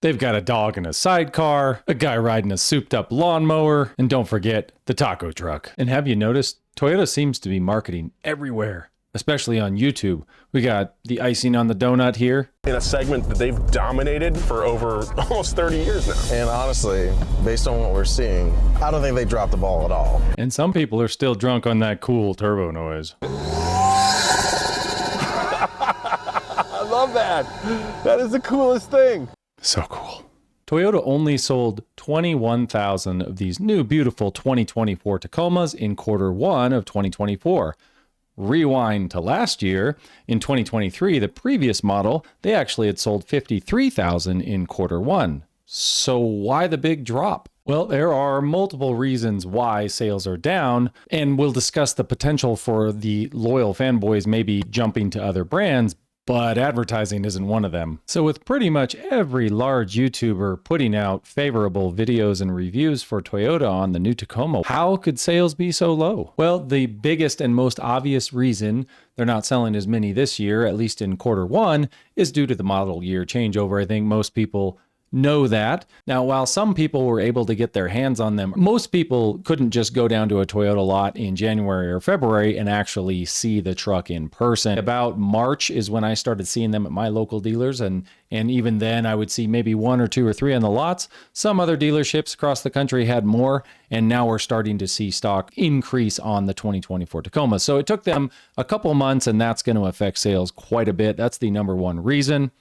They've got a dog in a sidecar, a guy riding a souped up lawnmower, and don't forget the taco truck. And have you noticed, Toyota seems to be marketing everywhere, especially on YouTube. We got the icing on the donut here. In a segment that they've dominated for over almost 30 years now. And honestly, based on what we're seeing, I don't think they dropped the ball at all. And some people are still drunk on that cool turbo noise. I love that. That is the coolest thing. So cool. Toyota only sold 21,000 of these new beautiful 2024 Tacomas in Q1 of 2024. Rewind to last year, in 2023, the previous model, they actually had sold 53,000 in Q1. So why the big drop? Well, there are multiple reasons why sales are down, and we'll discuss the potential for the loyal fanboys maybe jumping to other brands, but advertising isn't one of them. So with pretty much every large YouTuber putting out favorable videos and reviews for Toyota on the new Tacoma, how could sales be so low? Well, the biggest and most obvious reason they're not selling as many this year, at least in Q1, is due to the model year changeover. I think most people know that. Now, while some people were able to get their hands on them, most people couldn't just go down to a Toyota lot in January or February and actually see the truck in person. About March is when I started seeing them at my local dealers, and even then I would see maybe 1 or 2 or 3 on the lots. Some other dealerships across the country had more, and now we're starting to see stock increase on the 2024 Tacoma. So it took them a couple months, and that's going to affect sales quite a bit. That's the number one reason.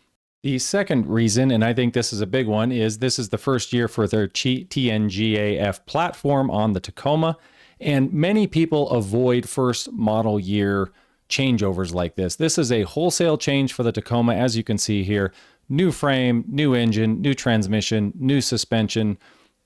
The second reason, and I think this is a big one, is this is the first year for their TNGAF platform on the Tacoma, and many people avoid first model year changeovers like this. This is a wholesale change for the Tacoma, as you can see here. New frame, new engine, new transmission, new suspension.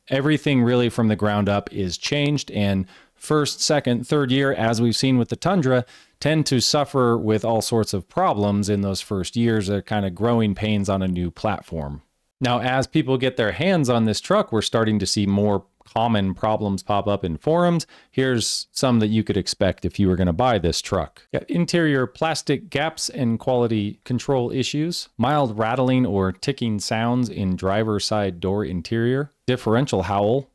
Everything really from the ground up is changed, and first, second, third year, as we've seen with the Tundra, tend to suffer with all sorts of problems in those first years, kind of growing pains on a new platform. Now, as people get their hands on this truck, we're starting to see more common problems pop up in forums. Here's some that you could expect if you were going to buy this truck. Got interior plastic gaps and quality control issues, mild rattling or ticking sounds in driver's side door interior, differential howl.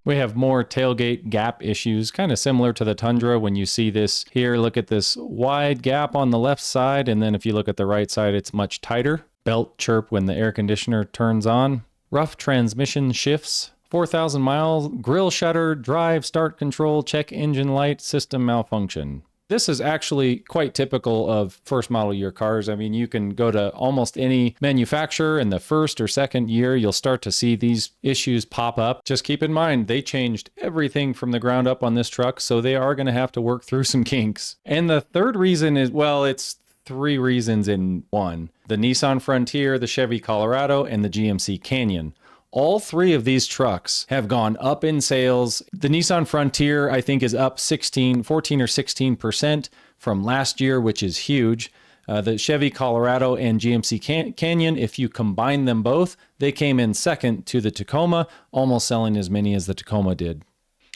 We have more tailgate gap issues, kind of similar to the Tundra. When you see this here, look at this wide gap on the left side, and then if you look at the right side, it's much tighter. Belt chirp when the air conditioner turns on. Rough transmission shifts. 4,000 miles, grill shutter, drive, start control, check engine light, system malfunction. This is actually quite typical of first model year cars. I mean, you can go to almost any manufacturer in the first or second year, you'll start to see these issues pop up. Just keep in mind, they changed everything from the ground up on this truck, so they are going to have to work through some kinks. And the third reason is, well, it's 3 reasons in one. The Nissan Frontier, the Chevy Colorado, and the GMC Canyon. All 3 of these trucks have gone up in sales. The Nissan Frontier, I think, is up 14 or 16% from last year, which is huge. The Chevy Colorado and GMC Canyon, if you combine them both, they came in second to the Tacoma, almost selling as many as the Tacoma did.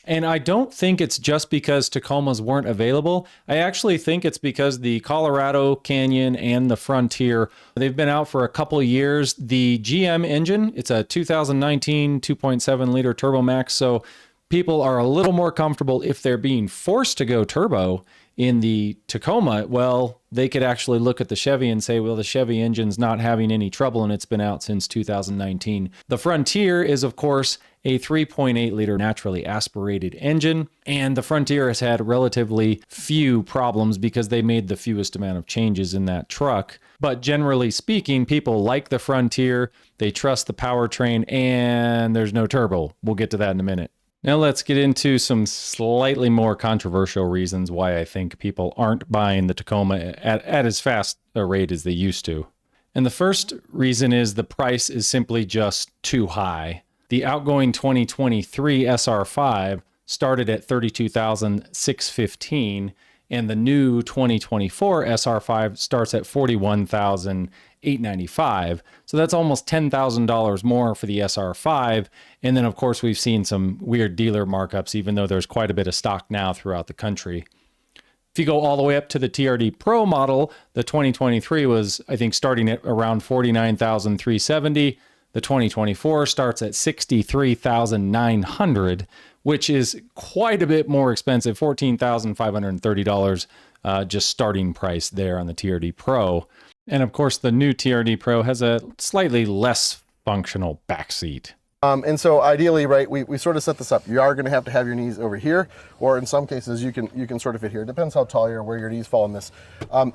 And I don't think it's just because Tacomas weren't available. I actually think it's because the Colorado, Canyon, and the Frontier, they've been out for a couple of years. The GM engine, it's a 2019 2.7 liter Turbo Max, so people are a little more comfortable if they're being forced to go turbo in the Tacoma. Well, they could actually look at the Chevy and say, well, the Chevy engine's not having any trouble and it's been out since 2019. The Frontier is, of course, a 3.8 liter naturally aspirated engine, and the Frontier has had relatively few problems because they made the fewest amount of changes in that truck. But generally speaking, people like the Frontier, they trust the powertrain, and there's no turbo. We'll get to that in a minute. Now let's get into some slightly more controversial reasons why I think people aren't buying the Tacoma at as fast a rate as they used to. And the first reason is the price is simply just too high. The outgoing 2023 SR5 started at $32,615, and the new 2024 SR5 starts at $41,895. So that's almost $10,000 more for the SR5. And then, of course, we've seen some weird dealer markups, even though there's quite a bit of stock now throughout the country. If you go all the way up to the TRD Pro model, the 2023 was, I think, starting at around $49,370. The 2024 starts at $63,900, which is quite a bit more expensive, $14,530, just starting price there on the TRD Pro. And of course, the new TRD Pro has a slightly less functional back seat. And so ideally, right, we sort of set this up. You are going to have your knees over here, or in some cases you can sort of fit here. It depends how tall you are, where your knees fall in this.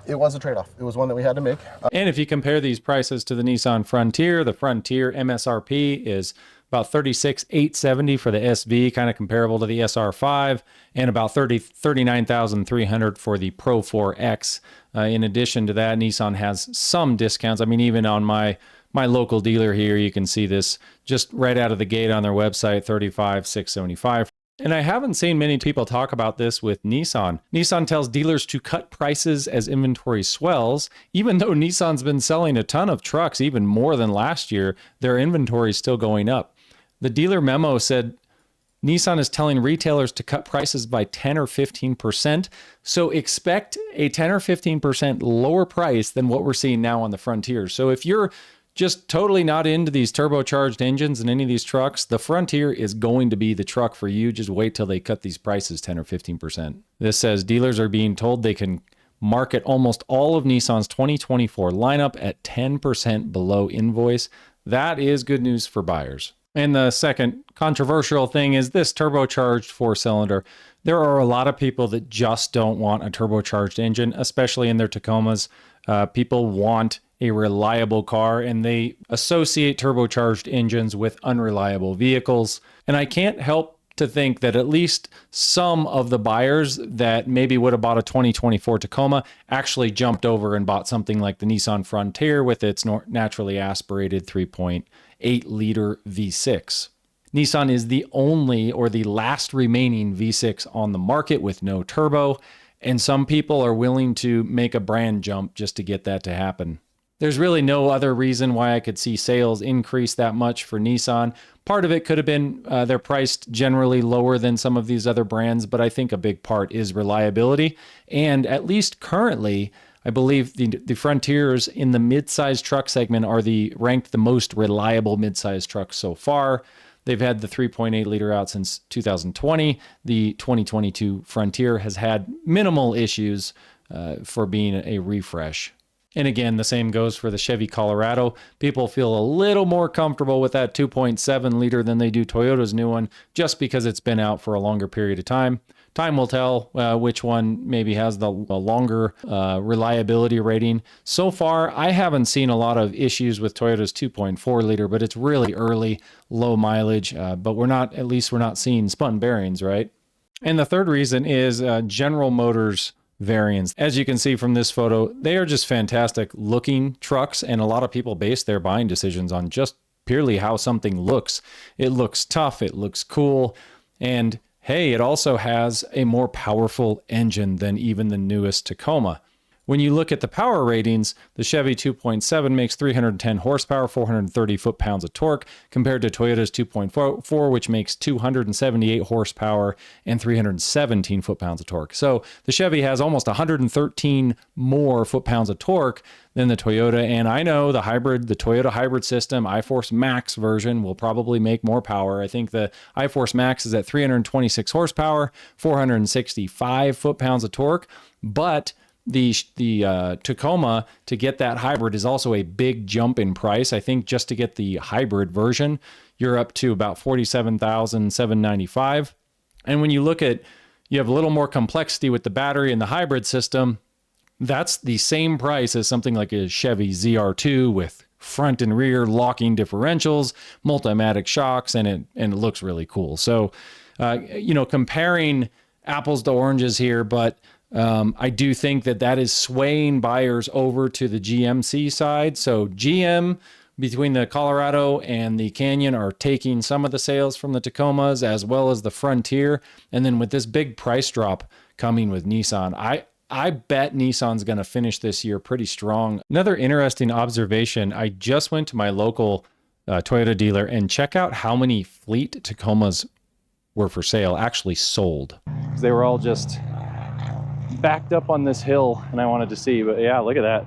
It was a trade-off. It was one that we had to make. And if you compare these prices to the Nissan Frontier, the Frontier MSRP is about $36,870 for the SV, kind of comparable to the SR5, and about $39,300 for the Pro 4X. In addition to that, Nissan has some discounts. I mean, even on my local dealer here, you can see this just right out of the gate on their website, $35,675. And I haven't seen many people talk about this with Nissan. Nissan tells dealers to cut prices as inventory swells. Even though Nissan's been selling a ton of trucks, even more than last year, their inventory is still going up. The dealer memo said Nissan is telling retailers to cut prices by 10 or 15%. So expect a 10 or 15% lower price than what we're seeing now on the Frontier. So if you're just totally not into these turbocharged engines in any of these trucks, the Frontier is going to be the truck for you. Just wait till they cut these prices 10 or 15%. This says dealers are being told they can market almost all of Nissan's 2024 lineup at 10% below invoice. That is good news for buyers. And the second controversial thing is this turbocharged 4-cylinder. There are a lot of people that just don't want a turbocharged engine, especially in their Tacomas. People want a reliable car, and they associate turbocharged engines with unreliable vehicles. And I can't help to think that at least some of the buyers that maybe would have bought a 2024 Tacoma actually jumped over and bought something like the Nissan Frontier with its naturally aspirated 3.8 liter V6. Nissan is the only or the last remaining V6 on the market with no turbo, and some people are willing to make a brand jump just to get that to happen. There's really no other reason why I could see sales increase that much for Nissan. Part of it could have been they're priced generally lower than some of these other brands, but I think a big part is reliability. And at least currently, I believe the Frontiers in the mid-sized truck segment are ranked the most reliable mid-sized trucks so far. They've had the 3.8 liter out since 2020. The 2022 Frontier has had minimal issues for being a refresh. And again, the same goes for the Chevy Colorado. People feel a little more comfortable with that 2.7 liter than they do Toyota's new one, just because it's been out for a longer period of time. Time will tell which one maybe has the longer reliability rating. So far, I haven't seen a lot of issues with Toyota's 2.4 liter, but it's really early, low mileage. But we're not seeing spun bearings, right? And the third reason is General Motors variants. As you can see from this photo, they are just fantastic looking trucks, and a lot of people base their buying decisions on just purely how something looks. It looks tough, it looks cool, and hey, it also has a more powerful engine than even the newest Tacoma. When you look at the power ratings, the Chevy 2.7 makes 310 horsepower, 430 foot-pounds of torque, compared to Toyota's 2.4, which makes 278 horsepower and 317 foot-pounds of torque. So the Chevy has almost 113 more foot-pounds of torque than the Toyota. And I know the Toyota hybrid system, iForce Max version, will probably make more power. I think the iForce Max is at 326 horsepower, 465 foot-pounds of torque, but the Tacoma, to get that hybrid, is also a big jump in price. I think just to get the hybrid version, you're up to about $47,795. And when you look at, you have a little more complexity with the battery and the hybrid system, that's the same price as something like a Chevy ZR2 with front and rear locking differentials, multimatic shocks, and it looks really cool. So, comparing apples to oranges here, but I do think that is swaying buyers over to the GMC side. So GM, between the Colorado and the Canyon, are taking some of the sales from the Tacomas as well as the Frontier. And then with this big price drop coming with Nissan, I bet Nissan's going to finish this year pretty strong. Another interesting observation, I just went to my local Toyota dealer and check out how many fleet Tacomas were for sale, actually sold. They were all just backed up on this hill and I wanted to see, but yeah, look at that.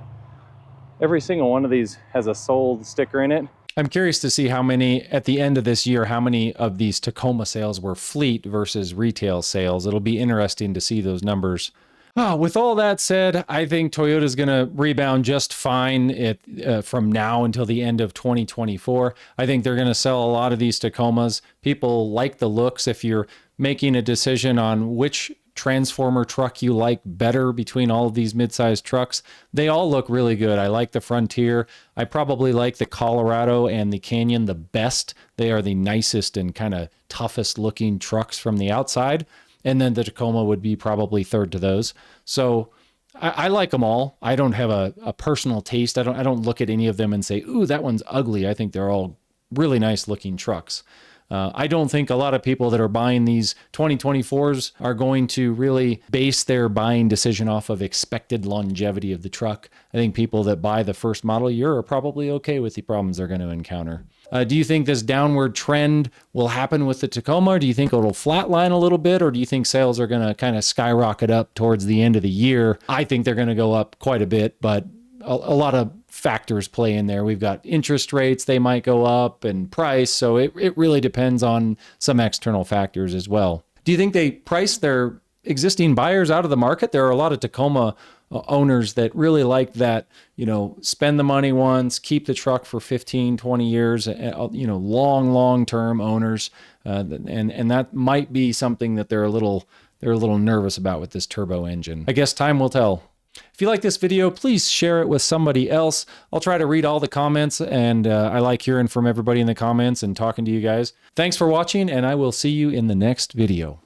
Every single one of these has a sold sticker in it. I'm curious to see how many, at the end of this year, how many of these Tacoma sales were fleet versus retail sales. It'll be interesting to see those numbers. With all that said, I think Toyota's going to rebound just fine from now until the end of 2024. I think they're going to sell a lot of these Tacomas. People like the looks. If you're making a decision on which transformer truck you like better between all of these mid-sized trucks, they all look really good. I like the Frontier. I probably like the Colorado and the Canyon the best. They are the nicest and kind of toughest looking trucks from the outside. And then the Tacoma would be probably third to those. So I like them all. I don't have a personal taste. I don't look at any of them and say, ooh, that one's ugly. I think they're all really nice looking trucks. I don't think a lot of people that are buying these 2024s are going to really base their buying decision off of expected longevity of the truck. I think people that buy the first model year are probably okay with the problems they're going to encounter. Do you think this downward trend will happen with the Tacoma? Or do you think it'll flatline a little bit? Or do you think sales are going to kind of skyrocket up towards the end of the year? I think they're going to go up quite a bit, but a lot of factors play in there. We've got interest rates, they might go up, and price. So it really depends on some external factors as well. Do you think they price their existing buyers out of the market? There are a lot of Tacoma owners that really like that, spend the money once, keep the truck for 15, 20 years, long-term owners. And that might be something that they're a little nervous about with this turbo engine. I guess time will tell. If you like this video, please share it with somebody else. I'll try to read all the comments, and I like hearing from everybody in the comments and talking to you guys. Thanks for watching, and I will see you in the next video.